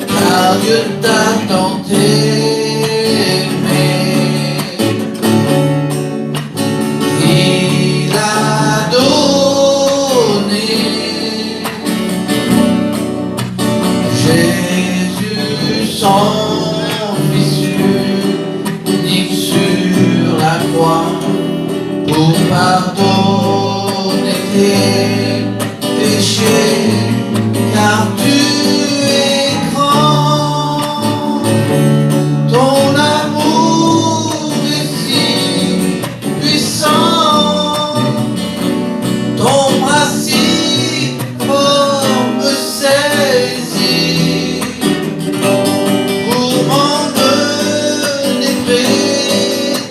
car Dieu t'a tant aimé. Il a donné Jésus son Fils unique sur la croix pour pardonner tes péchés, car tu es grand, ton amour est si puissant, ton bras si fort me saisit pour m'emmener près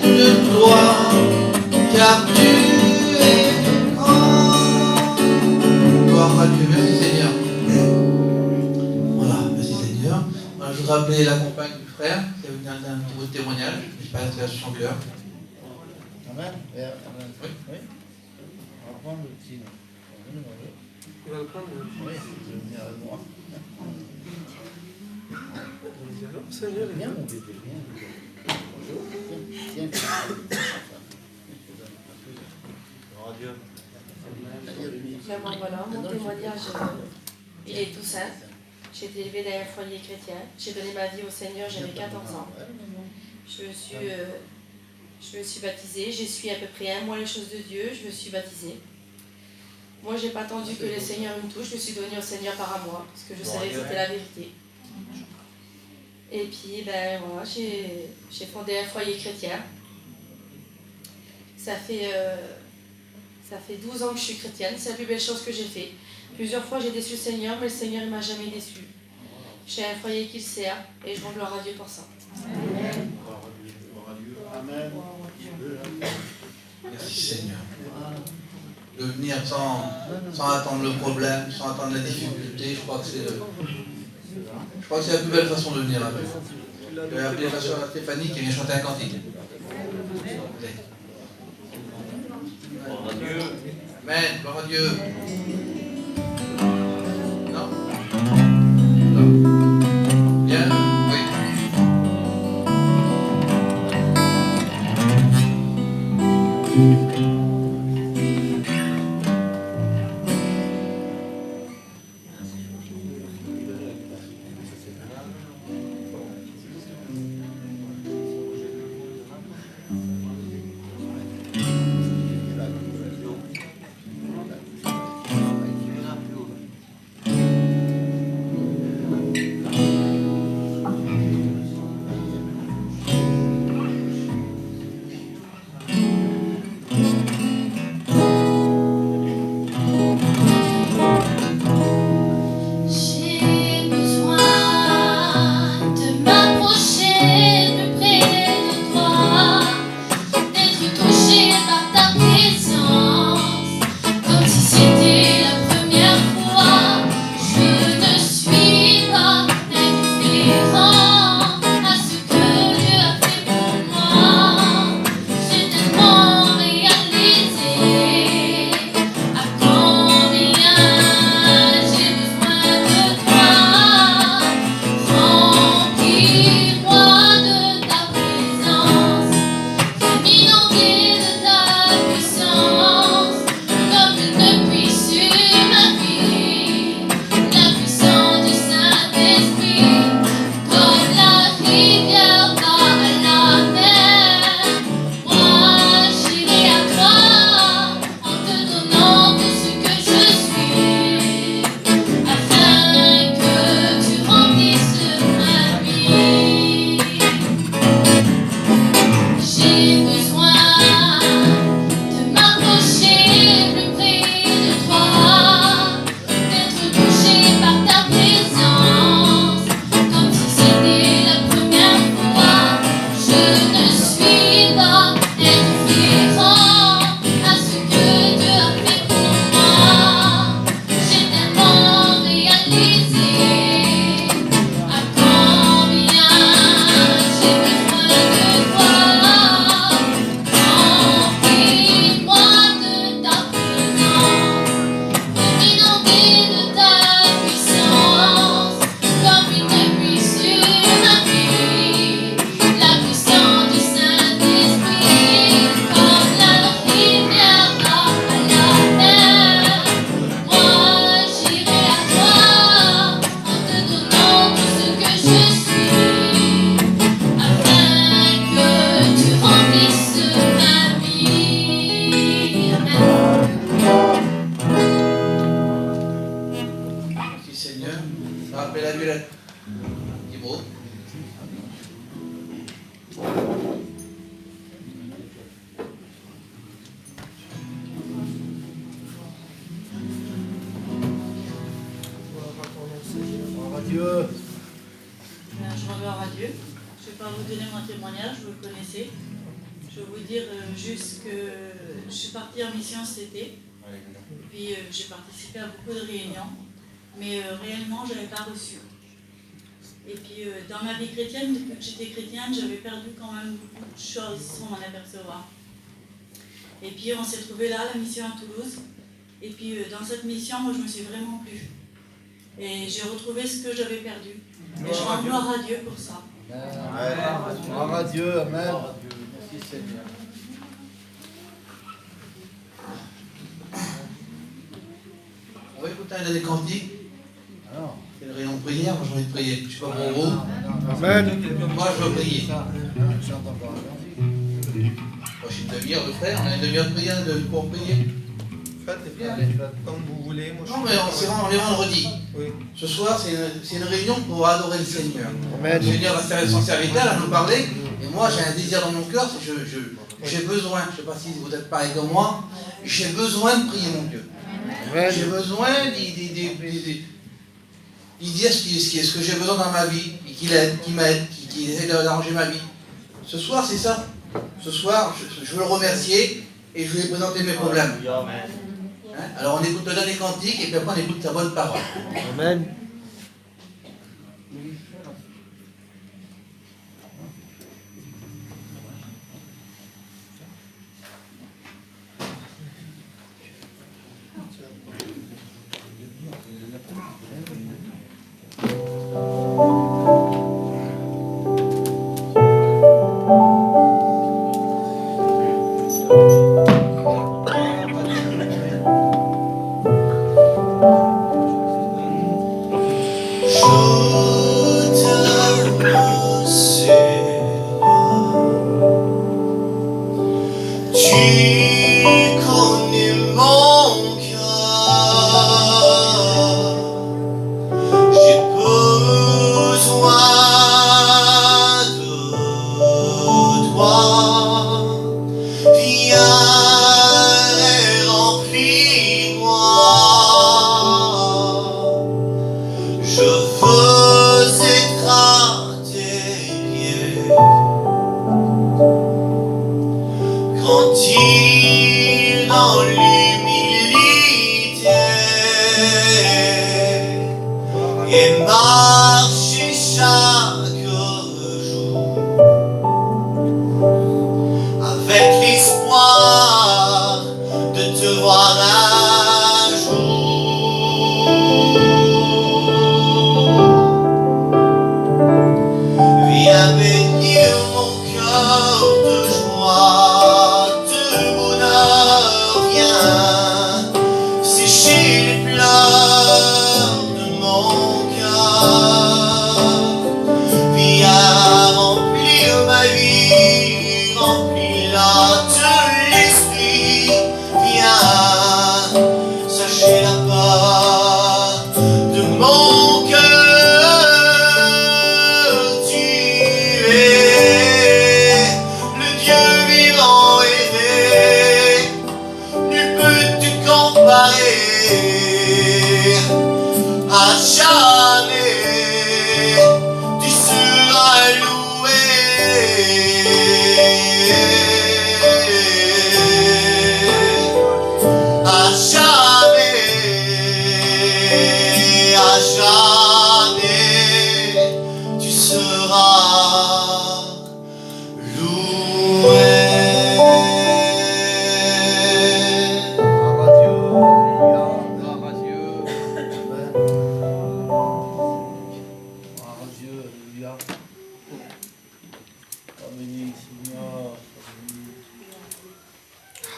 de toi, car tu es grand. Gloire à Dieu, merci Seigneur. Voilà, merci Seigneur. Voilà, je voudrais appeler la compagne du frère qui a venu un petit bout de témoignage. Je sais pas si c'est son cœur. Amen. Oui. Oui. On va prendre le petit. Il va le prendre. Oui, je vais venir avec moi. Alors, Seigneur, Viens, mon bébé, viens. Bonjour. Tiens, tiens. Dieu. Ben bon, voilà, mon témoignage, il est tout simple. J'ai été élevée dans un foyer chrétien. J'ai donné ma vie au Seigneur, j'avais 14 ans. Je me suis baptisée. J'ai suivi à peu près un mois les choses de Dieu. Je me suis baptisée. Moi, j'ai pas attendu que le Seigneur me touche. Je me suis donnée au Seigneur par amour, parce que je savais que c'était la vérité. Et puis, ben voilà, j'ai fondé un foyer chrétien. Ça fait 12 ans que je suis chrétienne. C'est la plus belle chose que j'ai fait. Plusieurs fois, j'ai déçu le Seigneur, mais le Seigneur ne m'a jamais déçu. J'ai un foyer qui le sert et je rends gloire à Dieu pour ça. Amen. Merci Seigneur. De venir sans attendre le problème, sans attendre la difficulté, je crois que c'est la plus belle façon de venir à Dieu. Je vais appeler ma soeur Stéphanie qui vient chanter un cantique. Amen, gloire à Dieu. Non? Non. Bien? Oui. Seigneur. Ça rappelle la Violette. Thibaut. Gloire à Dieu. Je rends gloire à Dieu. Je ne vais pas vous donner mon témoignage, vous le connaissez. Je vais vous dire juste que je suis partie en mission cet été. Puis j'ai participé à beaucoup de réunions. Mais réellement, je n'avais pas reçu. Et puis dans ma vie chrétienne, depuis que j'étais chrétienne, j'avais perdu quand même beaucoup de choses sans m'en apercevoir. Et puis on s'est trouvé là, la mission à Toulouse. Et puis dans cette mission, moi je me suis vraiment plu. Et j'ai retrouvé ce que j'avais perdu. Et je rends gloire à Dieu pour ça. Gloire à Dieu, amen. Merci Seigneur. On va écouter un des cantiques. Alors, C'est le rayon de prière, moi j'ai envie de prier. Je ne sais pas pour vous. amen. Moi je veux prier. Chante encore un Prochaine demi-heure de frère, on a une demi-heure de prière pour prier. Faites les frères, comme vous voulez. Moi, Non mais on est vendredi. Oui. Ce soir c'est une réunion pour adorer le Seigneur. Amen. Le Seigneur va servir son serviteur, à nous parler. Et moi j'ai un désir dans mon cœur, c'est que j'ai besoin, je ne sais pas si vous êtes pareil comme moi, j'ai besoin de prier mon Dieu. J'ai besoin d'y dire ce que j'ai besoin dans ma vie, et qu'il aide, qui m'aide, qui essaie d'arranger ma vie. Ce soir, c'est ça. Ce soir, je veux le remercier et je vais lui présenter mes problèmes. Hein? Alors on écoute le dernier cantique et puis après on écoute sa bonne parole. Amen.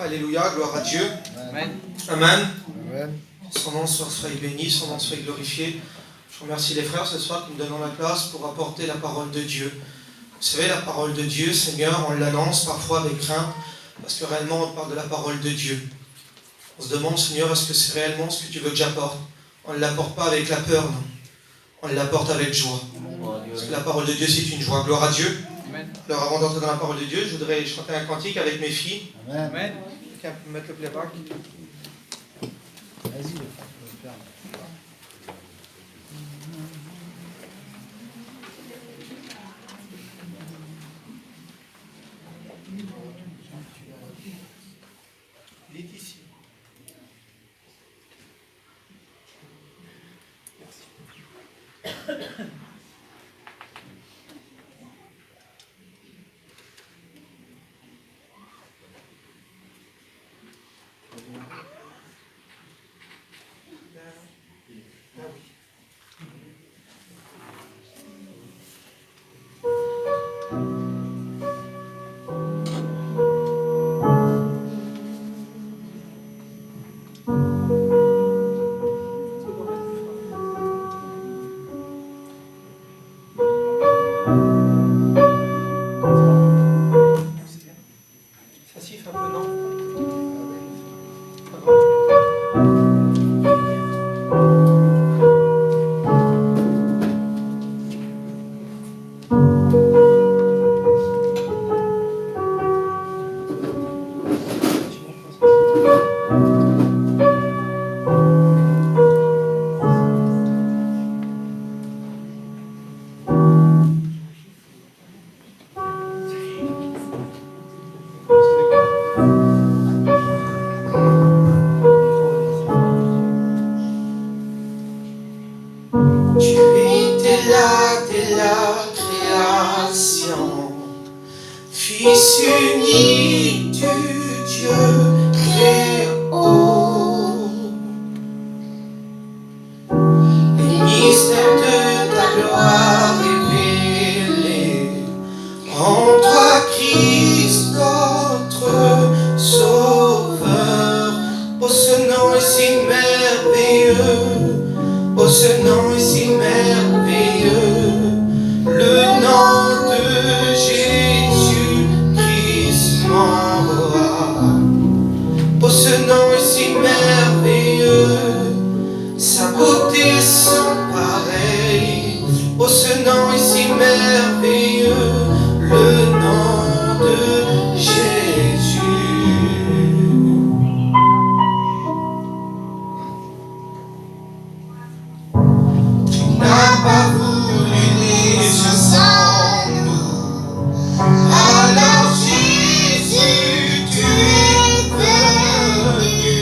Alléluia, gloire à Dieu. Amen. Amen. Amen. Son nom soit béni, son nom soit glorifié. Je remercie les frères ce soir qui me donnent la place pour apporter la parole de Dieu. Vous savez, la parole de Dieu, Seigneur, on l'annonce parfois avec crainte, parce que réellement on parle de la parole de Dieu. On se demande, Seigneur, est-ce que c'est réellement ce que tu veux que j'apporte? On ne l'apporte pas avec la peur, non. On l'apporte avec joie. Parce que la parole de Dieu, c'est une joie. Gloire à Dieu. Alors avant d'entrer dans la parole de Dieu, je voudrais chanter un cantique avec mes filles. Amen. Quelqu'un peut mettre le playback? Vas-y. Laetitia. Ça siffle un peu, non? Pas grave. Tu étais là dès la création, Fils unique du Dieu très haut. Les mystères de ta gloire révélés en toi, Christ, notre Sauveur. Oh, ce nom est si merveilleux. Oh, ce nom est si merveilleux, le nom de Jésus Christ mon roi. Oh, ce nom est si merveilleux, sa beauté sans pareil. Oh, ce nom est si merveilleux, le nom de Jésus. N'a pas voulu laisser sans nous. Alors Jésus, tu es venu.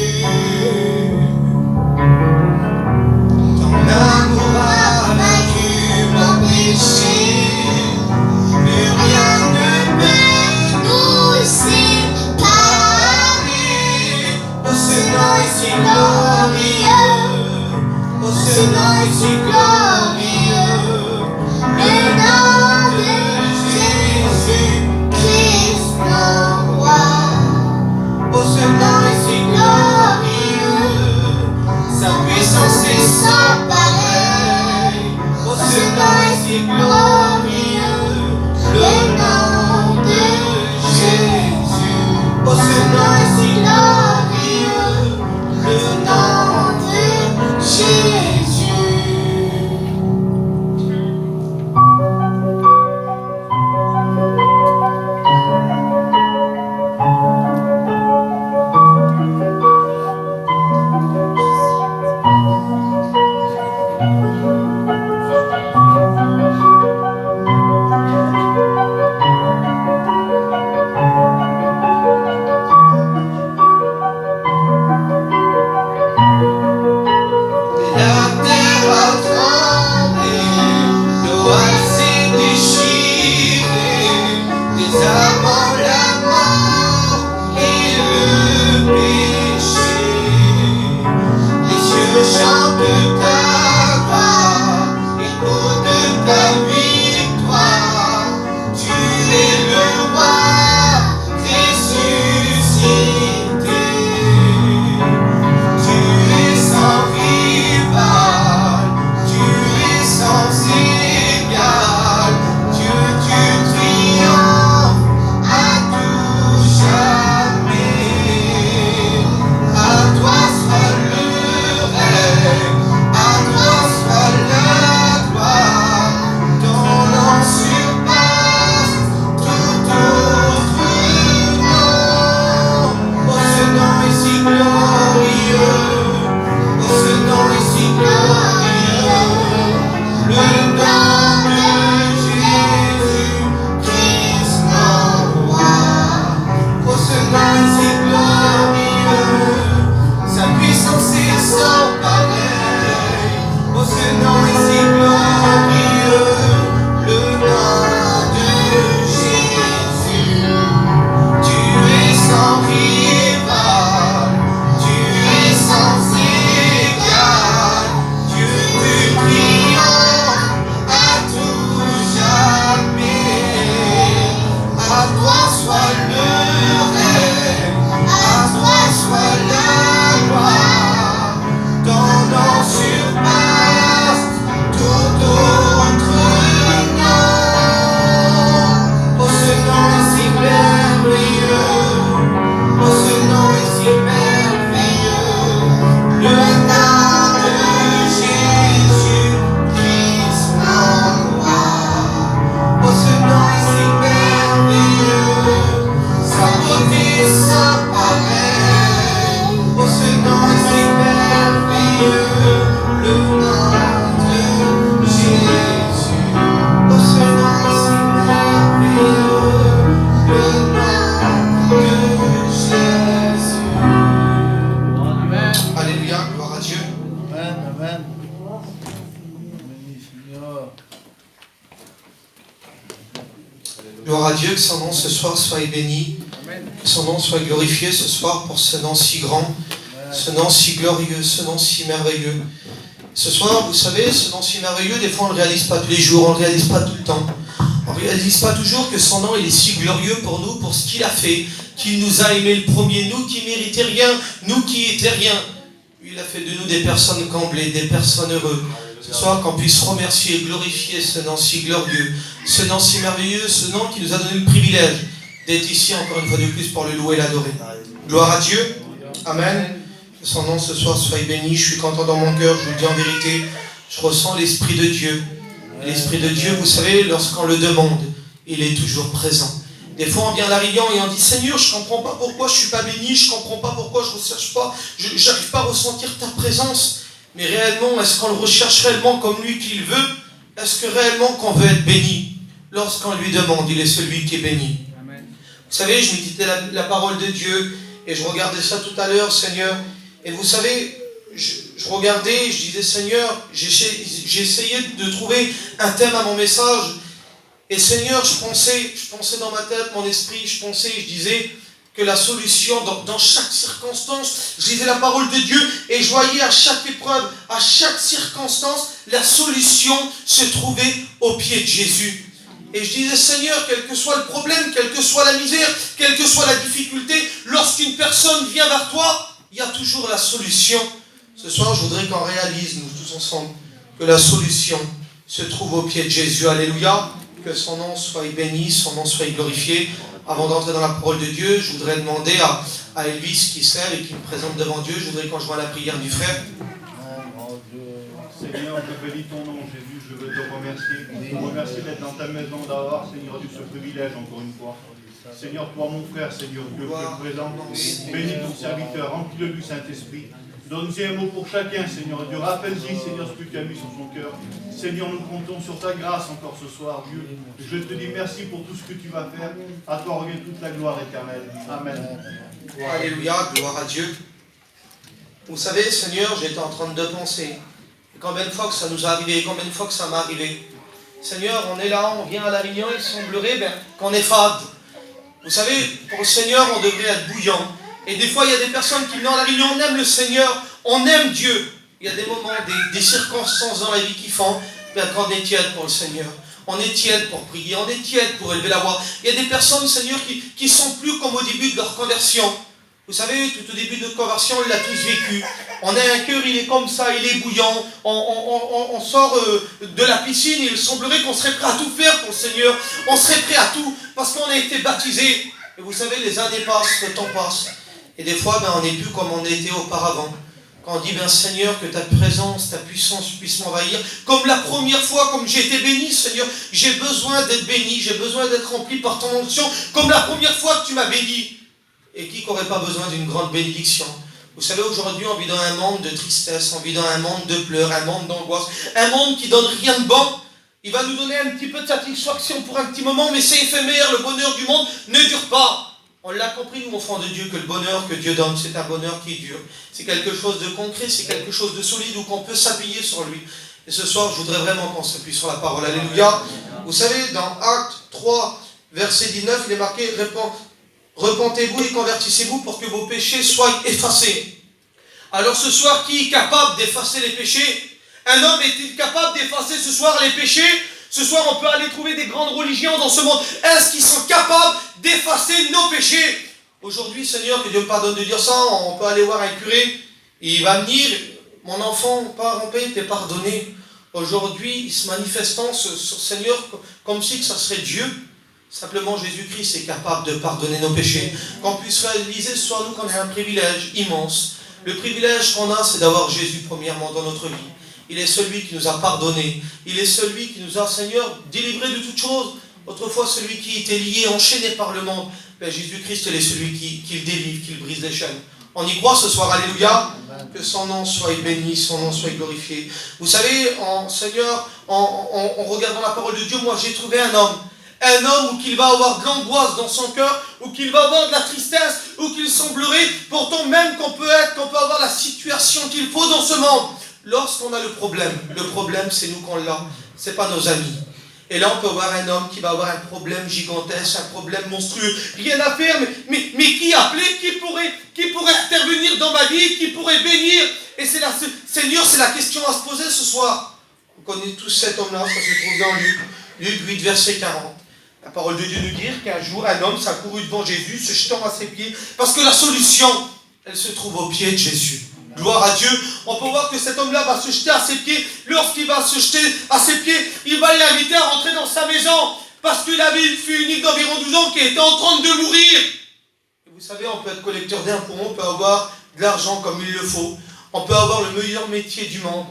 Ton amour a vaincu mon péché. Plus rien ne peut nous séparer. Oh, ce nom est si glorieux. Oh, ce nom est si glorieux, le nom de Jésus Christ mon roi. Oh, ce nom est si glorieux, sa puissance est sans pareil. Oh, ce nom est si glorieux, le nom de Jésus. Oh, ce nom est si glorieux, le nom de Jésus. Gloire à Dieu, que son nom ce soir soit béni, que son nom soit glorifié ce soir pour ce nom si grand, ce nom si glorieux, ce nom si merveilleux. Ce soir, vous savez, ce nom si merveilleux, des fois on ne le réalise pas tous les jours, on ne le réalise pas tout le temps. On ne réalise pas toujours que son nom il est si glorieux pour nous, pour ce qu'il a fait, qu'il nous a aimés le premier, nous qui méritaient rien, nous qui étaient rien. Il a fait de nous des personnes comblées, des personnes heureuses. Ce soir, qu'on puisse remercier et glorifier ce nom si glorieux, ce nom si merveilleux, ce nom qui nous a donné le privilège d'être ici encore une fois de plus pour le louer et l'adorer. Gloire à Dieu. Amen. Que son nom ce soir soit béni. Je suis content dans mon cœur, je vous le dis en vérité. Je ressens l'Esprit de Dieu. L'Esprit de Dieu, vous savez, lorsqu'on le demande, il est toujours présent. Des fois, on vient à la réunion et on dit « Seigneur, je ne comprends pas pourquoi je ne suis pas béni, je ne comprends pas pourquoi je ne recherche pas, je n'arrive pas à ressentir ta présence. » Mais réellement, est-ce qu'on le recherche réellement comme lui qu'il veut? Est-ce que réellement qu'on veut être béni? Lorsqu'on lui demande, il est celui qui est béni. Amen. Vous savez, je méditais la parole de Dieu et je regardais ça tout à l'heure, Seigneur. Et vous savez, je regardais et je disais, Seigneur, j'ai essayé de trouver un thème à mon message. Et Seigneur, je pensais dans ma tête, mon esprit, je disais que la solution, dans chaque circonstance, je lisais la parole de Dieu et je voyais à chaque épreuve, à chaque circonstance, la solution se trouvait au pied de Jésus. Et je disais, Seigneur, quel que soit le problème, quelle que soit la misère, quelle que soit la difficulté, lorsqu'une personne vient vers toi, il y a toujours la solution. Ce soir, je voudrais qu'on réalise, nous tous ensemble, que la solution se trouve au pied de Jésus. Alléluia. Que son nom soit béni, son nom soit glorifié. Avant d'entrer dans la parole de Dieu, je voudrais demander à Elvis qui sert et qui me présente devant Dieu. Je voudrais qu'on joigne la prière du frère. Seigneur, je bénis ton nom, Jésus, je veux te remercier. Je te remercie d'être dans ta maison, d'avoir, Seigneur, eu ce privilège encore une fois. Seigneur, toi, mon frère, Seigneur, Dieu, je te présente. Bénis ton serviteur, remplis-le du Saint-Esprit. Donne-y un mot pour chacun, Seigneur Dieu. Rappelle-y, Seigneur, ce que tu as mis sur son cœur. Seigneur, nous comptons sur ta grâce encore ce soir, Dieu. Je te dis merci pour tout ce que tu vas faire. À toi revient toute la gloire éternelle. Amen. Alléluia, gloire à Dieu. Vous savez, Seigneur, j'étais en train de penser. Combien de fois que ça nous est arrivé, combien de fois que ça m'est arrivé. Seigneur, on est là, on vient à la réunion, il semblerait qu'on est fade. Vous savez, pour le Seigneur, on devrait être bouillant. Et des fois, il y a des personnes qui viennent à la réunion, on aime le Seigneur, on aime Dieu. Il y a des moments, des circonstances dans la vie qui font qu'on est tiède pour le Seigneur. On est tiède pour prier, on est tiède pour élever la voix. Il y a des personnes, Seigneur, qui sont plus comme au début de leur conversion. Vous savez, tout au début de notre conversion, on l'a tous vécu. On a un cœur, il est comme ça, il est bouillant. On sort de la piscine et il semblerait qu'on serait prêt à tout faire pour le Seigneur. On serait prêt à tout parce qu'on a été baptisé. Et vous savez, les années passent, le temps passe. Et des fois, on n'est plus comme on était auparavant. Quand on dit, Seigneur, que ta présence, ta puissance puisse m'envahir. Comme la première fois, comme j'ai été béni, Seigneur, j'ai besoin d'être béni, j'ai besoin d'être rempli par ton onction. Comme la première fois que tu m'as béni. Et qui n'aurait pas besoin d'une grande bénédiction? Vous savez, aujourd'hui, on vit dans un monde de tristesse, on vit dans un monde de pleurs, un monde d'angoisse, un monde qui ne donne rien de bon. Il va nous donner un petit peu de satisfaction pour un petit moment, mais c'est éphémère, le bonheur du monde ne dure pas. On l'a compris, nous, enfants de Dieu, que le bonheur que Dieu donne, c'est un bonheur qui dure. C'est quelque chose de concret, c'est quelque chose de solide où qu'on peut s'appuyer sur lui. Et ce soir, je voudrais vraiment qu'on s'appuie sur la parole. Alléluia. Vous savez, dans Actes 3, verset 19, il est marqué « Repentez-vous et convertissez-vous pour que vos péchés soient effacés. » Alors ce soir, qui est capable d'effacer les péchés? Un homme est-il capable d'effacer ce soir les péchés? Ce soir, on peut aller trouver des grandes religions dans ce monde. Est-ce qu'ils sont capables d'effacer nos péchés? Aujourd'hui, Seigneur, que Dieu me pardonne de dire ça, on peut aller voir un curé, il va me dire, mon enfant, par en paix, t'es pardonné. Aujourd'hui, il se manifestant sur Seigneur comme si que ça serait Dieu. Simplement, Jésus-Christ est capable de pardonner nos péchés. Qu'on puisse réaliser ce soir, nous, qu'on a un privilège immense. Le privilège qu'on a, c'est d'avoir Jésus premièrement dans notre vie. Il est celui qui nous a pardonné. Il est celui qui nous a, Seigneur, délivré de toutes choses. Autrefois, celui qui était lié, enchaîné par le monde. Jésus-Christ, il est celui qui le délivre, qui le brise les chaînes. On y croit ce soir, alléluia. Que son nom soit béni, son nom soit glorifié. Vous savez, Seigneur, en regardant la parole de Dieu, moi j'ai trouvé un homme où qu'il va avoir de l'angoisse dans son cœur, où qu'il va avoir de la tristesse, où qu'il semblerait, pourtant même qu'on peut avoir la situation qu'il faut dans ce monde. Lorsqu'on a le problème c'est nous qu'on l'a, c'est pas nos amis. Et là, on peut voir un homme qui va avoir un problème gigantesque, un problème monstrueux. Rien à faire, mais qui appeler, qui pourrait intervenir dans ma vie, qui pourrait bénir. Et c'est là, Seigneur, c'est la question à se poser ce soir. On connaît tous cet homme-là, ça se trouve dans Luc 8, verset 40. La parole de Dieu nous dit qu'un jour, un homme s'accourut devant Jésus, se jetant à ses pieds, parce que la solution, elle se trouve aux pieds de Jésus. Gloire à Dieu. On peut voir que cet homme-là va se jeter à ses pieds. Lorsqu'il va se jeter à ses pieds, il va l'inviter à rentrer dans sa maison, parce qu'il avait une fille unique d'environ 12 ans qui était en train de mourir. Et vous savez, on peut être collecteur d'impôts, on peut avoir de l'argent comme il le faut, on peut avoir le meilleur métier du monde.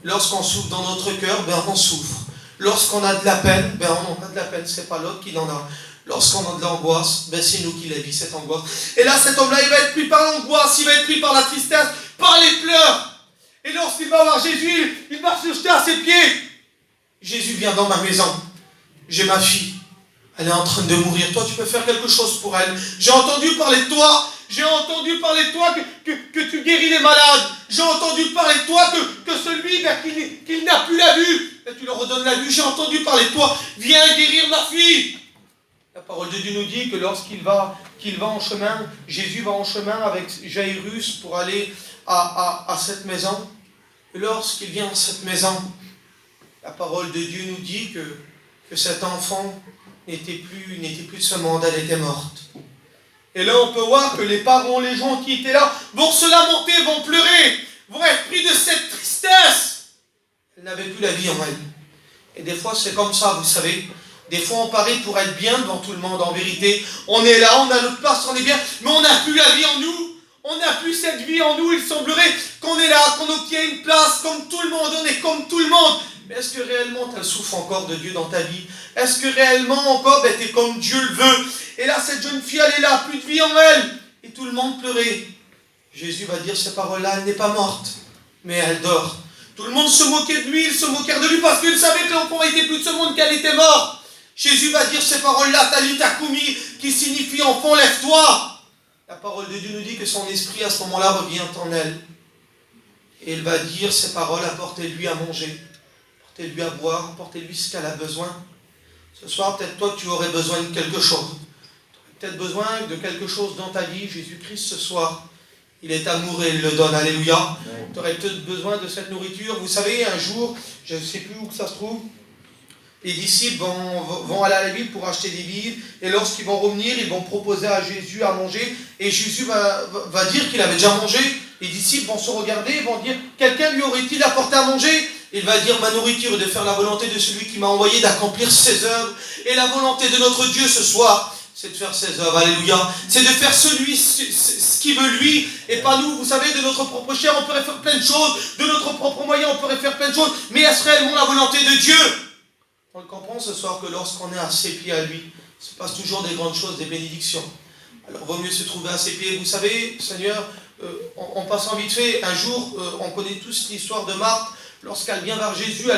Lorsqu'on souffre dans notre cœur, on souffre. Lorsqu'on a de la peine, on en a de la peine, c'est pas l'autre qui en a. Lorsqu'on a de l'angoisse, c'est nous qui la vit, cette angoisse. Et là, cet homme-là, il va être pris par l'angoisse, il va être pris par la tristesse, par les pleurs. Et lorsqu'il va voir Jésus, il va se jeter à ses pieds. Jésus vient dans ma maison. J'ai ma fille. Elle est en train de mourir. Toi, tu peux faire quelque chose pour elle. J'ai entendu parler de toi. J'ai entendu parler de toi que tu guéris les malades. J'ai entendu parler de toi que celui qu'il n'a plus la vue, tu leur redonnes la vue. J'ai entendu parler de toi. Viens guérir ma fille. La parole de Dieu nous dit que lorsqu'il va en chemin, Jésus va en chemin avec Jairus pour aller à cette maison. Et lorsqu'il vient à cette maison, la parole de Dieu nous dit que cet enfant n'était plus de ce monde, elle était morte. Et là, on peut voir que les parents, les gens qui étaient là, vont se lamenter, vont pleurer, vont être pris de cette tristesse. Elle n'avait plus la vie en elle. Et des fois, c'est comme ça, vous savez. Des fois, on paraît pour être bien devant tout le monde, en vérité. On est là, on a notre place, on est bien, mais on n'a plus la vie en nous. On n'a plus cette vie en nous. Il semblerait qu'on est là, qu'on obtient une place comme tout le monde, on est comme tout le monde. Mais est-ce que réellement tu souffres encore de Dieu dans ta vie? Est-ce que réellement encore tu es comme Dieu le veut? Et là, cette jeune fille, elle est là, plus de vie en elle. Et tout le monde pleurait. Jésus va dire ces paroles-là, elle n'est pas morte, mais elle dort. Tout le monde se moquait de lui, ils se moquèrent de lui parce qu'ils savaient que l'enfant était plus de ce monde, qu'elle était morte. Jésus va dire ces paroles-là, Talita Koumi, qui signifie enfant, lève-toi. La parole de Dieu nous dit que son esprit à ce moment-là revient en elle. Et il va dire ces paroles, apportez-lui à manger, apportez-lui à boire, apportez-lui ce qu'elle a besoin. Ce soir, peut-être toi, tu aurais besoin de quelque chose. Tu aurais peut-être besoin de quelque chose dans ta vie. Jésus-Christ, ce soir, il est amour et il le donne. Alléluia. Tu aurais peut-être besoin de cette nourriture. Vous savez, un jour, je ne sais plus où que ça se trouve, les disciples vont aller à la ville pour acheter des vivres, et lorsqu'ils vont revenir, ils vont proposer à Jésus à manger, et Jésus va dire qu'il avait déjà mangé. Les disciples vont se regarder et vont dire, quelqu'un lui aurait-il apporté à manger? Il va dire, ma nourriture est de faire la volonté de celui qui m'a envoyé, d'accomplir ses œuvres. Et la volonté de notre Dieu ce soir, c'est de faire ses œuvres, alléluia. C'est de faire ce qu'il veut lui, et pas nous. Vous savez, de notre propre chair, on pourrait faire plein de choses, de notre propre moyen, on pourrait faire plein de choses, mais est-ce réellement la volonté de Dieu? On le comprend ce soir que lorsqu'on est à ses pieds à lui, il se passe toujours des grandes choses, des bénédictions. Alors vaut mieux se trouver à ses pieds. Vous savez, Seigneur, en passant vite fait, un jour, on connaît tous l'histoire de Marthe. Lorsqu'elle vient vers Jésus,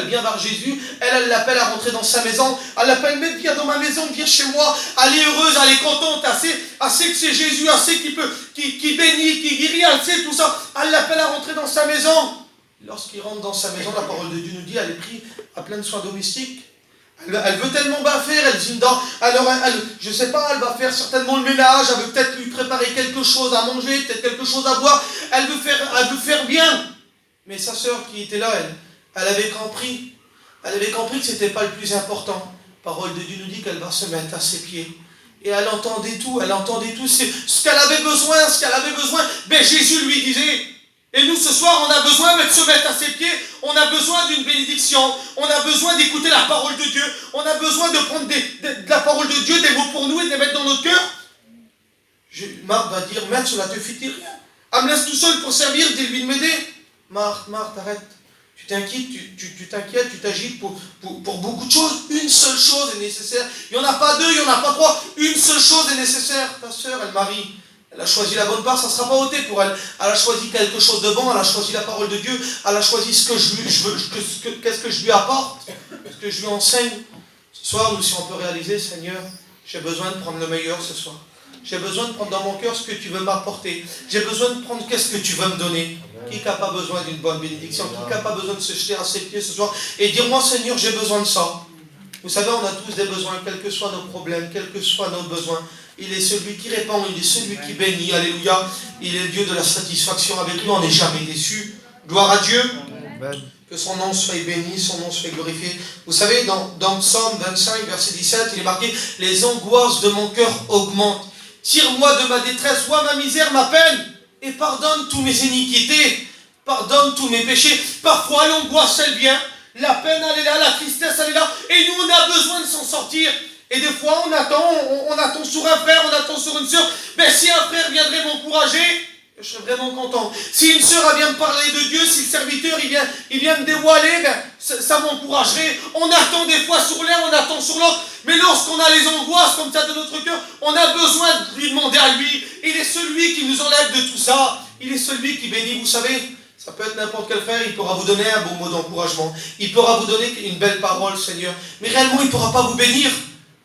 elle l'appelle à rentrer dans sa maison. Elle l'appelle, mais viens dans ma maison, viens chez moi. Elle est heureuse, elle est contente, elle sait que c'est Jésus, elle sait qui bénit, qui guérit, elle sait tout ça. Elle l'appelle à rentrer dans sa maison. Lorsqu'il rentre dans sa maison, la parole de Dieu nous dit, elle est prise à plein de soins domestiques. Elle veut tellement bien faire, elle dit, alors je ne sais pas, elle va faire certainement le ménage, elle veut peut-être lui préparer quelque chose à manger, peut-être quelque chose à boire, elle veut faire bien. Mais sa sœur qui était là, elle avait compris que ce n'était pas le plus important. La parole de Dieu nous dit qu'elle va se mettre à ses pieds. Et elle entendait tout, c'est ce qu'elle avait besoin, ben Jésus lui disait. Et nous, ce soir, on a besoin de se mettre à ses pieds, on a besoin d'une bénédiction, on a besoin d'écouter la parole de Dieu, on a besoin de prendre de la parole de Dieu, des mots pour nous et de les mettre dans notre cœur. Marthe va dire, Maître, cela te fait-il rien? Elle me laisse tout seul pour servir, dis-lui de m'aider. Marthe, arrête. Tu t'inquiètes, tu t'agites pour beaucoup de choses. Une seule chose est nécessaire. Il n'y en a pas deux, il n'y en a pas trois. Une seule chose est nécessaire. Ta sœur, elle marie. Elle a choisi la bonne part, ça ne sera pas ôté pour elle. Elle a choisi quelque chose de bon, elle a choisi la parole de Dieu, elle a choisi qu'est-ce que je lui apporte, ce que je lui enseigne. Ce soir, nous, si on peut réaliser, Seigneur, j'ai besoin de prendre le meilleur ce soir. J'ai besoin de prendre dans mon cœur ce que tu veux m'apporter. J'ai besoin de prendre qu'est-ce que tu veux me donner. Qui n'a pas besoin d'une bonne bénédiction? Qui n'a pas besoin de se jeter à ses pieds ce soir et dire, moi, Seigneur, j'ai besoin de ça. Vous savez, on a tous des besoins, quels que soient nos problèmes, quels que soient nos besoins. Il est celui qui répand, il est celui qui bénit. Alléluia. Il est le Dieu de la satisfaction. Avec lui, on n'est jamais déçu. Gloire à Dieu. Amen. Que son nom soit béni, son nom soit glorifié. Vous savez, dans Psaume 25, verset 17, il est marqué « Les angoisses de mon cœur augmentent. Tire-moi de ma détresse, vois ma misère, ma peine, et pardonne tous mes iniquités. Pardonne tous mes péchés. » Parfois, l'angoisse, elle vient. La peine, elle est là. La tristesse, elle est là. Et nous, on a besoin de s'en sortir. Et des fois, on attend sur un frère, on attend sur une sœur. Mais si un frère viendrait m'encourager, je serais vraiment content. Si une sœur vient me parler de Dieu, si le serviteur il vient me dévoiler, ben, ça m'encouragerait. On attend des fois sur l'un, on attend sur l'autre. Mais lorsqu'on a les angoisses comme ça de notre cœur, on a besoin de lui demander à lui. Il est celui qui nous enlève de tout ça. Il est celui qui bénit, vous savez. Ça peut être n'importe quel frère, il pourra vous donner un bon mot d'encouragement. Il pourra vous donner une belle parole, Seigneur. Mais réellement, il ne pourra pas vous bénir.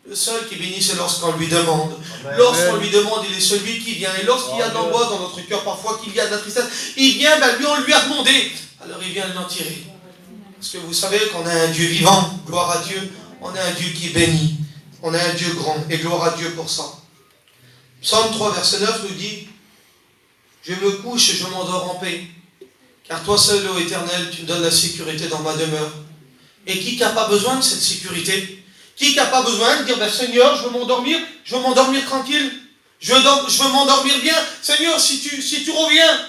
Le seul qui bénit, c'est lorsqu'on lui demande. Lorsqu'on lui demande, il est celui qui vient. Et lorsqu'il y a de l'angoisse dans notre cœur, parfois qu'il y a de la tristesse, il vient, ben lui, on lui a demandé. Alors il vient l'en tirer. Parce que vous savez qu'on a un Dieu vivant, gloire à Dieu. On a un Dieu qui bénit. On a un Dieu grand. Et gloire à Dieu pour ça. Psaume 3, verset 9 nous dit « Je me couche et je m'endors en paix. Car toi seul, ô Éternel, tu me donnes la sécurité dans ma demeure. » Et qui n'a pas besoin de cette sécurité? Qui n'a pas besoin de dire, ben, Seigneur, je veux m'endormir tranquille. Je veux m'endormir bien. Seigneur, si tu reviens,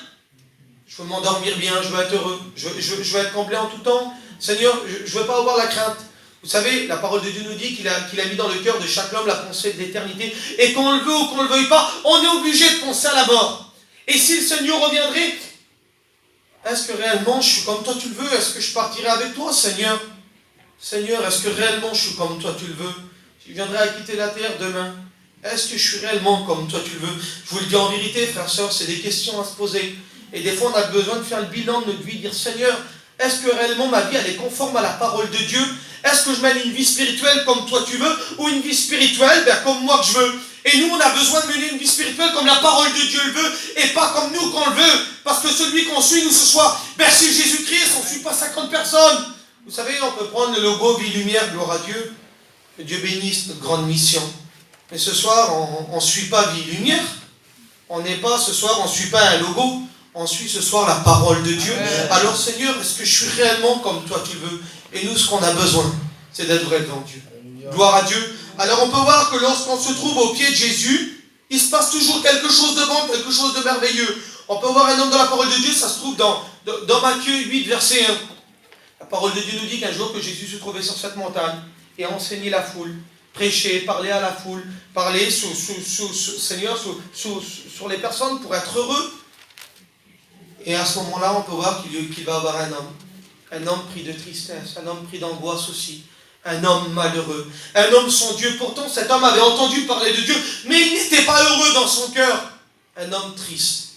je veux m'endormir bien, je veux être heureux. Je veux être comblé en tout temps. Seigneur, je ne veux pas avoir la crainte. Vous savez, la parole de Dieu nous dit qu'il a mis dans le cœur de chaque homme la pensée de l'éternité. Et qu'on le veut ou qu'on ne le veuille pas, on est obligé de penser à la mort. Et si le Seigneur reviendrait, est-ce que réellement je suis comme toi tu le veux? Est-ce que je partirai avec toi, Seigneur? Seigneur, est-ce que réellement je suis comme toi tu le veux? Tu viendrais à quitter la terre demain. Est-ce que je suis réellement comme toi tu le veux? Je vous le dis en vérité, frères, sœurs, c'est des questions à se poser. Et des fois, on a besoin de faire le bilan de notre vie, dire, Seigneur, est-ce que réellement ma vie, elle est conforme à la parole de Dieu? Est-ce que je mène une vie spirituelle comme toi tu veux? Ou une vie spirituelle, ben, comme moi que je veux? Et nous, on a besoin de mener une vie spirituelle comme la parole de Dieu le veut, et pas comme nous qu'on le veut. Parce que celui qu'on suit, nous, ce soir, ben, c'est Jésus-Christ, on ne suit pas 50 personnes. Vous savez, on peut prendre le logo Vie Lumière, gloire à Dieu. Que Dieu bénisse notre grande mission. Mais ce soir, on ne suit pas Vie Lumière. On n'est pas, ce soir, on ne suit pas un logo. On suit ce soir la parole de Dieu. Alors Seigneur, est-ce que je suis réellement comme toi tu veux? Et nous, ce qu'on a besoin, c'est d'être vrai devant Dieu. Gloire à Dieu. Alors on peut voir que lorsqu'on se trouve au pied de Jésus, il se passe toujours quelque chose de bon, quelque chose de merveilleux. On peut voir un homme dans la parole de Dieu, ça se trouve dans Matthieu 8, verset 1. La parole de Dieu nous dit qu'un jour que Jésus se trouvait sur cette montagne et enseignait la foule, prêchait, parlait à la foule, parlait sur les personnes pour être heureux. Et à ce moment-là, on peut voir qu'il va avoir un homme pris de tristesse, un homme pris d'angoisse aussi, un homme malheureux, un homme sans Dieu. Pourtant, cet homme avait entendu parler de Dieu, mais il n'était pas heureux dans son cœur. Un homme triste.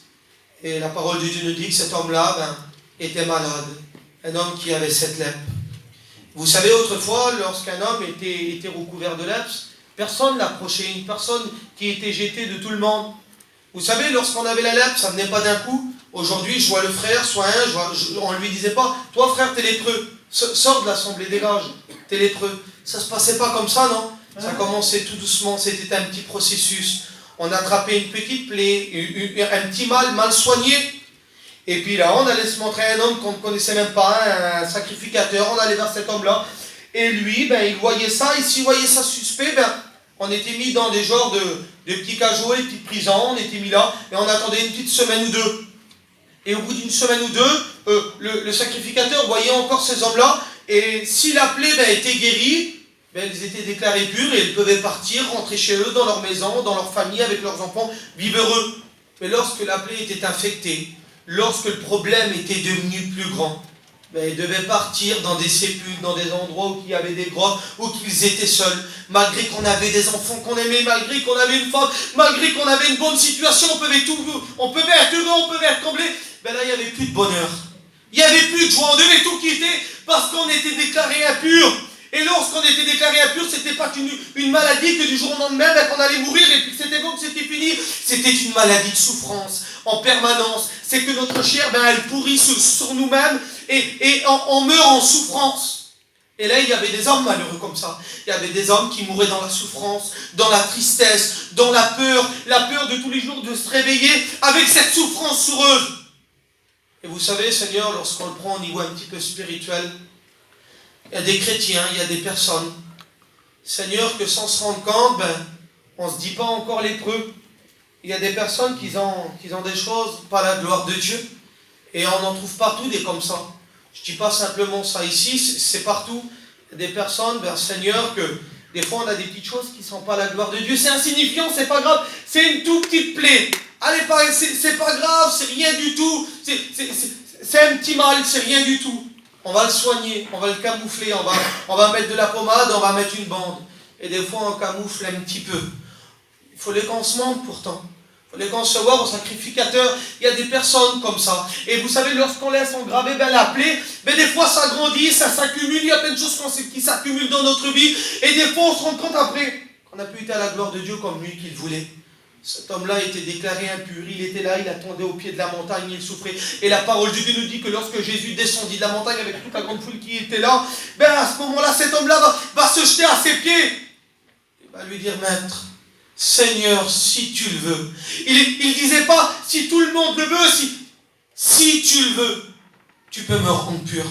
Et la parole de Dieu nous dit que cet homme-là était malade. Un homme qui avait cette lèpre. Vous savez, autrefois, lorsqu'un homme était recouvert de lèpre, personne n'approchait, une personne qui était jetée de tout le monde. Vous savez, lorsqu'on avait la lèpre, ça ne venait pas d'un coup. Aujourd'hui, je vois le frère, on ne lui disait pas, toi frère, t'es lépreux, sors de l'assemblée, dégage, t'es lépreux. Ça ne se passait pas comme ça, non? Ça commençait tout doucement, c'était un petit processus. On attrapait une petite plaie, un petit mal soigné. Et puis là, on allait se montrer à un homme qu'on ne connaissait même pas, un sacrificateur, on allait vers cet homme-là. Et lui, il voyait ça, et s'il voyait ça suspect, on était mis dans des genres de petits cajots, des petites prisons, on était mis là, et on attendait une petite semaine ou deux. Et au bout d'une semaine ou deux, le sacrificateur voyait encore ces hommes-là, et si la plaie était guérie, ils étaient déclarés purs, et ils pouvaient partir, rentrer chez eux, dans leur maison, dans leur famille, avec leurs enfants, vivre heureux. Mais lorsque la plaie était infectée, lorsque le problème était devenu plus grand, ils devaient partir dans des sépulcres, dans des endroits où il y avait des grottes, où ils étaient seuls. Malgré qu'on avait des enfants qu'on aimait, malgré qu'on avait une femme, malgré qu'on avait une bonne situation, on pouvait être heureux, on pouvait être comblé. Là, il n'y avait plus de bonheur. Il n'y avait plus de joie. On devait tout quitter parce qu'on était déclaré impur. Et lorsqu'on était déclaré impur, c'était pas une maladie que du jour au lendemain, qu'on allait mourir et puis que c'était bon, que c'était fini. C'était une maladie de souffrance en permanence. C'est que notre chair, elle pourrit sur nous-mêmes et on meurt en souffrance. Et là, il y avait des hommes malheureux comme ça. Il y avait des hommes qui mouraient dans la souffrance, dans la tristesse, dans la peur de tous les jours de se réveiller avec cette souffrance sur eux. Et vous savez, Seigneur, lorsqu'on le prend au niveau un petit peu spirituel, il y a des chrétiens, il y a des personnes, Seigneur, que sans se rendre compte, on ne se dit pas encore lépreux. Il y a des personnes qui ont des choses, pas la gloire de Dieu. Et on en trouve partout des comme ça. Je ne dis pas simplement ça ici, c'est partout. Il y a des personnes, Seigneur, que des fois on a des petites choses qui ne sont pas la gloire de Dieu. C'est insignifiant, c'est pas grave. C'est une toute petite plaie. Allez, c'est pas grave, c'est rien du tout. C'est un petit mal, c'est rien du tout. On va le soigner, on va le camoufler, on va mettre de la pommade, on va mettre une bande. Et des fois on camoufle un petit peu. Il faut les qu'on se mente pourtant. Il faut les concevoir au sacrificateur. Il y a des personnes comme ça. Et vous savez, lorsqu'on laisse engraver la plaie, des fois ça grandit, ça s'accumule. Il y a plein de choses qui s'accumulent dans notre vie. Et des fois on se rend compte après qu'on n'a plus été à la gloire de Dieu comme lui qu'il voulait. Cet homme-là était déclaré impur. Il était là, il attendait au pied de la montagne, il souffrait. Et la parole de Dieu nous dit que lorsque Jésus descendit de la montagne avec toute la grande foule qui était là, à ce moment-là, cet homme-là va se jeter à ses pieds. Il va lui dire, Maître, Seigneur, si tu le veux. Il ne disait pas, si tout le monde le veut, si tu le veux, tu peux me rendre pur.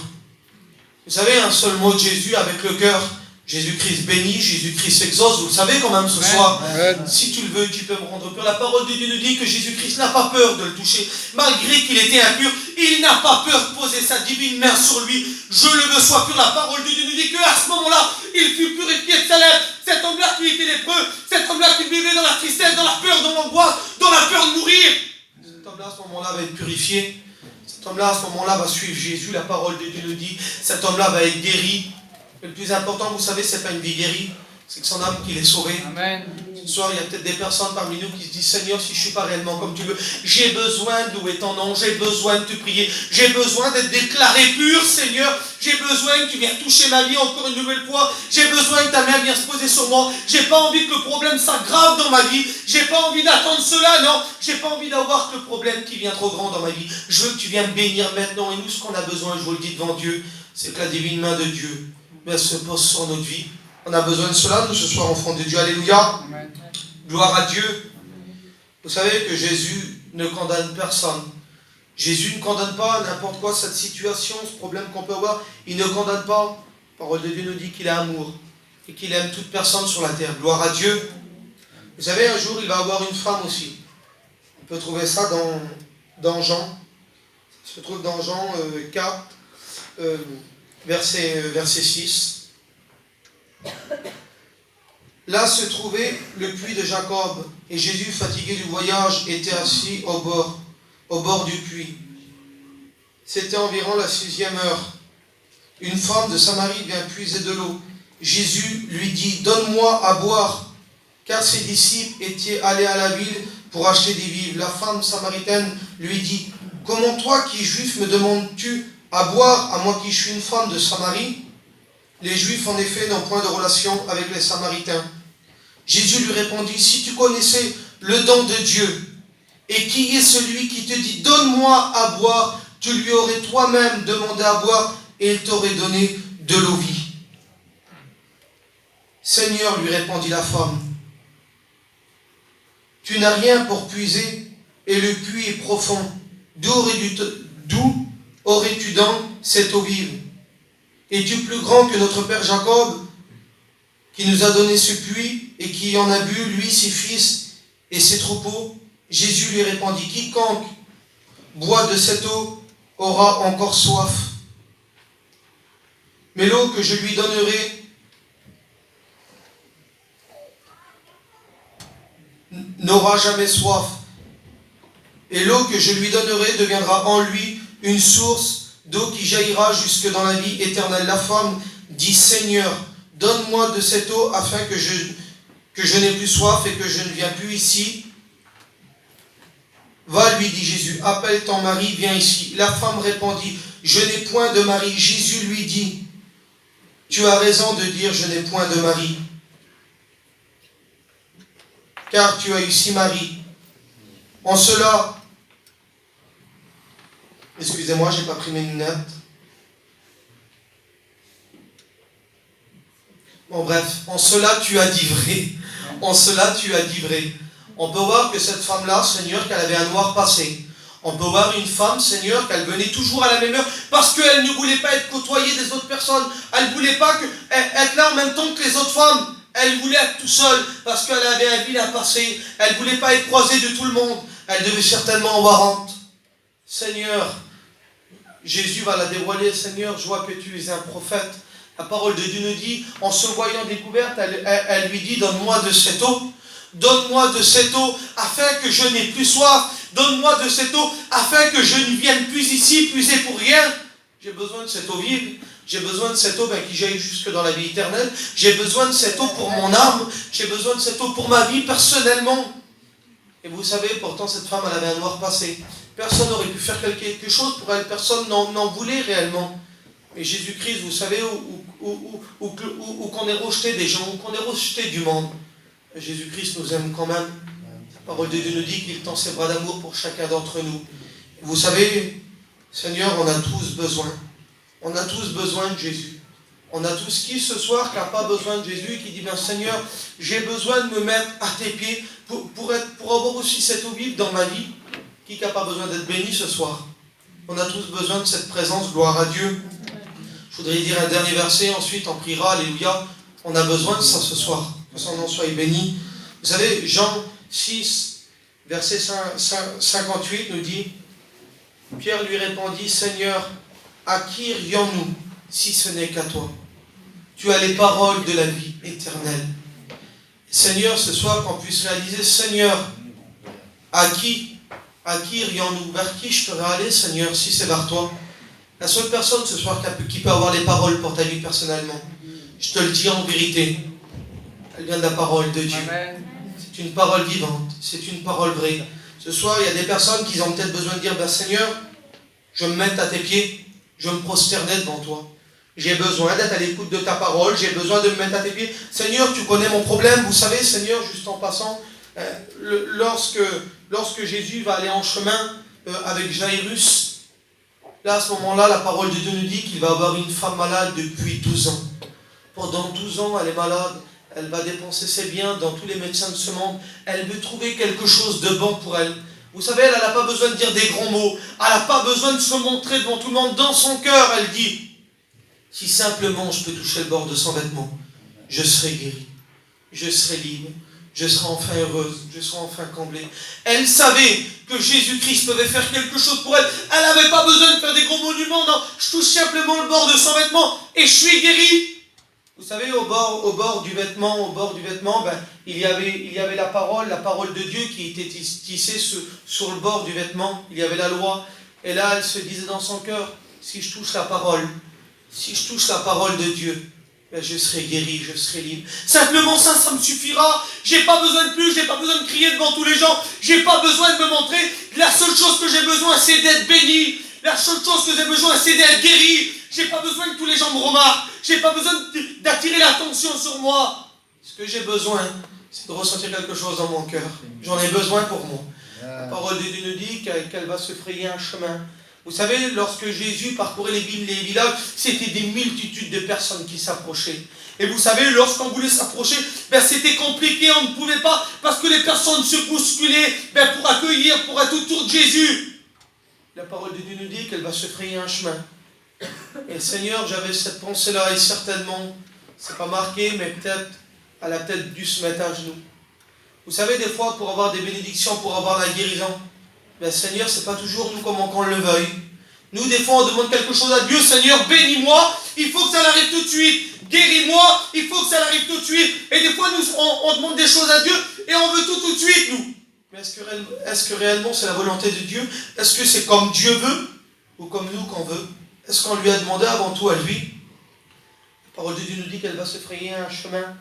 Vous savez, un seul mot de Jésus avec le cœur, Jésus-Christ bénit, Jésus-Christ exauce, vous le savez quand même ce soir. Si tu le veux, tu peux me rendre pur. La parole de Dieu nous dit que Jésus-Christ n'a pas peur de le toucher. Malgré qu'il était impur, il n'a pas peur de poser sa divine main sur lui. Je le veux soit pur. La parole de Dieu nous dit qu'à ce moment-là, il fut purifié de sa lèvre. Cet homme-là qui était lépreux, cet homme-là qui vivait dans la tristesse, dans la peur, dans l'angoisse, dans la peur de mourir. Cet homme-là, à ce moment-là, va être purifié. Cet homme-là, à ce moment-là, va suivre Jésus. La parole de Dieu nous dit, cet homme-là va être guéri. Mais le plus important, vous savez, c'est pas une vie guérie, c'est que son âme qu'il est sauvé. Amen. Ce soir, il y a peut-être des personnes parmi nous qui se disent, Seigneur, si je ne suis pas réellement comme tu veux, j'ai besoin de louer ton nom, j'ai besoin de te prier, j'ai besoin d'être déclaré pur, Seigneur, j'ai besoin que tu viennes toucher ma vie encore une nouvelle fois, j'ai besoin que ta main vienne se poser sur moi, j'ai pas envie que le problème s'aggrave dans ma vie, j'ai pas envie d'attendre cela, non, j'ai pas envie d'avoir que le problème qui vient trop grand dans ma vie. Je veux que tu viennes bénir maintenant, et nous, ce qu'on a besoin, je vous le dis devant Dieu, c'est que la divine main de Dieu se pose sur notre vie. On a besoin de cela, nous, ce soir, enfants de Dieu. Alléluia. Amen. Gloire à Dieu. Vous savez que Jésus ne condamne personne. Jésus ne condamne pas n'importe quoi, cette situation, ce problème qu'on peut avoir. Il ne condamne pas. La parole de Dieu nous dit qu'il a amour et qu'il aime toute personne sur la terre. Gloire à Dieu. Vous savez, un jour, il va avoir une femme aussi. On peut trouver ça dans Jean. Ça se trouve dans Jean 4. Verset 6. Là se trouvait le puits de Jacob, et Jésus, fatigué du voyage, était assis au bord du puits. C'était environ la 6e heure. Une femme de Samarie vient puiser de l'eau. Jésus lui dit, donne-moi à boire, car ses disciples étaient allés à la ville pour acheter des vivres. La femme samaritaine lui dit, comment toi qui es juif me demandes-tu à boire, à moi qui suis une femme de Samarie? Les Juifs, en effet, n'ont point de relation avec les Samaritains. Jésus lui répondit, si tu connaissais le don de Dieu, et qui est celui qui te dit, donne-moi à boire, tu lui aurais toi-même demandé à boire, et il t'aurait donné de l'eau vie. Seigneur, lui répondit la femme, tu n'as rien pour puiser, et le puits est profond. D'où aurais-tu donc cette eau vive? Es-tu plus grand que notre père Jacob, qui nous a donné ce puits, et qui en a bu, lui, ses fils et ses troupeaux? Jésus lui répondit, quiconque boit de cette eau aura encore soif. Mais l'eau que je lui donnerai n'aura jamais soif. Et l'eau que je lui donnerai deviendra en lui une source d'eau qui jaillira jusque dans la vie éternelle. La femme dit, Seigneur, donne-moi de cette eau afin que je n'ai plus soif et que je ne viens plus ici. Va, lui dit Jésus, appelle ton mari, viens ici. La femme répondit, je n'ai point de mari. Jésus lui dit, tu as raison de dire, je n'ai point de mari, car tu as eu 6 maris. En cela, excusez-moi, je n'ai pas pris mes lunettes. Bon bref, en cela tu as dit vrai. En cela tu as dit vrai. On peut voir que cette femme-là, Seigneur, qu'elle avait un noir passé. On peut voir une femme, Seigneur, qu'elle venait toujours à la même heure parce qu'elle ne voulait pas être côtoyée des autres personnes. Elle ne voulait pas être là en même temps que les autres femmes. Elle voulait être tout seule parce qu'elle avait un vilain passé. Elle ne voulait pas être croisée de tout le monde. Elle devait certainement avoir honte. Seigneur, Jésus va la dévoiler. Seigneur, je vois que tu es un prophète. La parole de Dieu nous dit, en se voyant découverte, elle lui dit, donne-moi de cette eau. Donne-moi de cette eau afin que je n'ai plus soif. Donne-moi de cette eau afin que je ne vienne plus ici puiser pour rien. J'ai besoin de cette eau vive. J'ai besoin de cette eau qui jaillit jusque dans la vie éternelle. J'ai besoin de cette eau pour mon âme. J'ai besoin de cette eau pour ma vie personnellement. Et vous savez, pourtant cette femme, elle avait un noir passé. Personne n'aurait pu faire quelque chose pour elle. Personne n'en voulait réellement. Mais Jésus-Christ, vous savez, où qu'on est rejeté des gens, où qu'on est rejeté du monde. Jésus-Christ nous aime quand même. La parole de Dieu nous dit qu'il tend ses bras d'amour pour chacun d'entre nous. Et vous savez, Seigneur, on a tous besoin. On a tous besoin de Jésus. On a tous qui ce soir qui n'a pas besoin de Jésus, qui dit, bien Seigneur, j'ai besoin de me mettre à tes pieds pour avoir aussi cette eau vive dans ma vie. Qui n'a pas besoin d'être béni ce soir? On a tous besoin de cette présence, gloire à Dieu. Je voudrais dire un dernier verset, ensuite on priera, alléluia. On a besoin de ça ce soir. Que son nom soit béni. Vous savez, Jean 6, verset 58 nous dit, Pierre lui répondit, Seigneur, à qui irions-nous si ce n'est qu'à toi? Tu as les paroles de la vie éternelle. Seigneur, ce soir qu'on puisse réaliser, Seigneur, à qui irions-nous? Vers qui je pourrais aller, Seigneur, si c'est vers toi? La seule personne ce soir qui peut avoir les paroles pour ta vie personnellement, je te le dis en vérité, elle vient de la parole de Dieu. Amen. C'est une parole vivante, c'est une parole vraie. Ce soir, il y a des personnes qui ont peut-être besoin de dire, ben Seigneur, je me mets à tes pieds, je me prosterner devant toi. J'ai besoin d'être à l'écoute de ta parole, j'ai besoin de me mettre à tes pieds. Seigneur, tu connais mon problème, vous savez, Seigneur, juste en passant, lorsque Jésus va aller en chemin avec Jairus, là, à ce moment-là, la parole de Dieu nous dit qu'il va avoir une femme malade depuis 12 ans. Pendant 12 ans, elle est malade. Elle va dépenser ses biens dans tous les médecins de ce monde. Elle veut trouver quelque chose de bon pour elle. Vous savez, elle n'a pas besoin de dire des grands mots. Elle n'a pas besoin de se montrer devant tout le monde. Dans son cœur, elle dit, si simplement je peux toucher le bord de son vêtement, je serai guérie. Je serai libre. Je serai enfin heureuse. Je serai enfin comblée. Elle savait que Jésus-Christ pouvait faire quelque chose pour elle. Elle n'avait pas besoin de faire des gros monuments. Non, je touche simplement le bord de son vêtement et je suis guérie. Vous savez, au bord du vêtement, il y avait la parole de Dieu qui était tissée sur le bord du vêtement. Il y avait la loi. Et là, elle se disait dans son cœur, si je touche la parole de Dieu, ben je serai guéri, je serai libre. Simplement ça me suffira. J'ai pas besoin de plus, j'ai pas besoin de crier devant tous les gens. J'ai pas besoin de me montrer. La seule chose que j'ai besoin, c'est d'être béni. La seule chose que j'ai besoin, c'est d'être guéri. J'ai pas besoin que tous les gens me remarquent. J'ai pas besoin d'attirer l'attention sur moi. Ce que j'ai besoin, c'est de ressentir quelque chose dans mon cœur. J'en ai besoin pour moi. La parole de Dieu nous dit qu'elle va se frayer un chemin. Vous savez, lorsque Jésus parcourait les villes, les villages, c'était des multitudes de personnes qui s'approchaient. Et vous savez, lorsqu'on voulait s'approcher, c'était compliqué, on ne pouvait pas, parce que les personnes se bousculaient pour accueillir, pour être autour de Jésus. La parole de Dieu nous dit qu'elle va se frayer un chemin. Et Seigneur, j'avais cette pensée-là, et certainement, c'est pas marqué, mais peut-être, elle a peut-être dû se mettre à genoux. Vous savez, des fois, pour avoir des bénédictions, pour avoir la guérison, Seigneur, c'est pas toujours nous comme on le veuille. Nous, des fois, on demande quelque chose à Dieu. Seigneur, bénis-moi, il faut que ça arrive tout de suite. Guéris-moi, il faut que ça arrive tout de suite. Et des fois, on demande des choses à Dieu et on veut tout de suite, nous. Mais est-ce que réellement c'est la volonté de Dieu? Est-ce que c'est comme Dieu veut ou comme nous qu'on veut? Est-ce qu'on lui a demandé avant tout à lui? La parole de Dieu nous dit qu'elle va se frayer un chemin.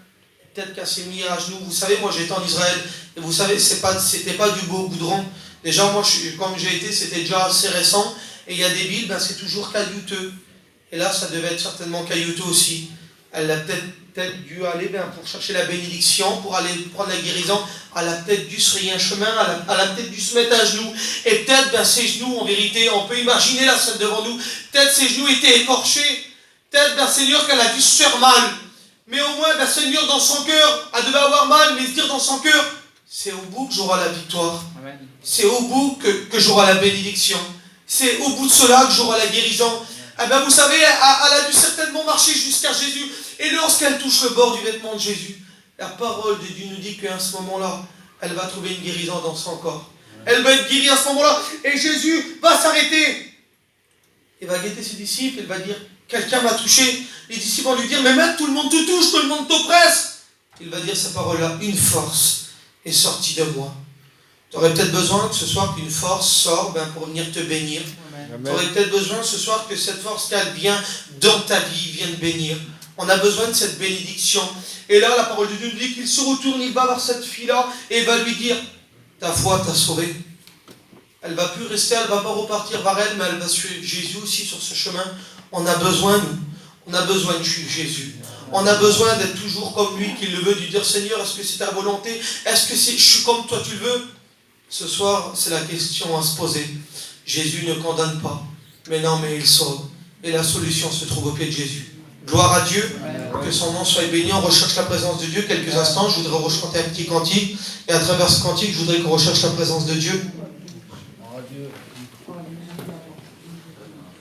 Peut-être qu'elle s'est mise à genoux. Vous savez, moi j'étais en Israël. Et vous savez, c'était pas du beau goudron. Déjà, moi, comme j'ai été, c'était déjà assez récent. Et il y a des villes, c'est toujours caillouteux. Et là, ça devait être certainement caillouteux aussi. Elle a peut-être dû aller pour chercher la bénédiction, pour aller prendre la guérison. Elle a peut-être dû se frayer un chemin, elle a peut-être dû se mettre à genoux. Et peut-être, ses genoux, en vérité, on peut imaginer la scène devant nous. Peut-être ses genoux étaient écorchés. Peut-être, Seigneur, qu'elle a dû se faire mal. Mais au moins, la Seigneur dans son cœur, elle devait avoir mal, mais se dire dans son cœur, c'est au bout que j'aurai la victoire. C'est au bout que j'aurai la bénédiction. C'est au bout de cela que j'aurai la guérison. Eh bien, vous savez, elle a dû certainement marcher jusqu'à Jésus. Et lorsqu'elle touche le bord du vêtement de Jésus, la parole de Dieu nous dit qu'à ce moment-là, elle va trouver une guérison dans son corps. Elle va être guérie à ce moment-là. Et Jésus va s'arrêter. Il va guetter ses disciples. Il va dire, quelqu'un m'a touché. Les disciples vont lui dire, mais maître, tout le monde te touche, tout le monde t'oppresse. Il va dire cette parole-là, une force est sortie de moi. Tu aurais peut-être besoin que ce soir qu'une force sorte pour venir te bénir. Tu aurais peut-être besoin ce soir que cette force qu'elle vient dans ta vie vienne bénir. On a besoin de cette bénédiction. Et là, la parole de Dieu nous dit qu'il se retourne, il va vers cette fille-là et il va lui dire, ta foi t'a sauvé. Elle ne va plus rester, elle ne va pas repartir vers elle, mais elle va suivre Jésus aussi sur ce chemin. On a besoin, nous. On a besoin de suivre Jésus. On a besoin d'être toujours comme lui, qu'il le veut, de lui dire, Seigneur, est-ce que c'est ta volonté? Est-ce que je suis comme toi, tu le veux? Ce soir, c'est la question à se poser. Jésus ne condamne pas, mais non, mais il sauve. Et la solution se trouve au pied de Jésus. Gloire à Dieu, que son nom soit béni. On recherche la présence de Dieu quelques instants. Je voudrais rechanter un petit cantique. Et à travers ce cantique, je voudrais qu'on recherche la présence de Dieu.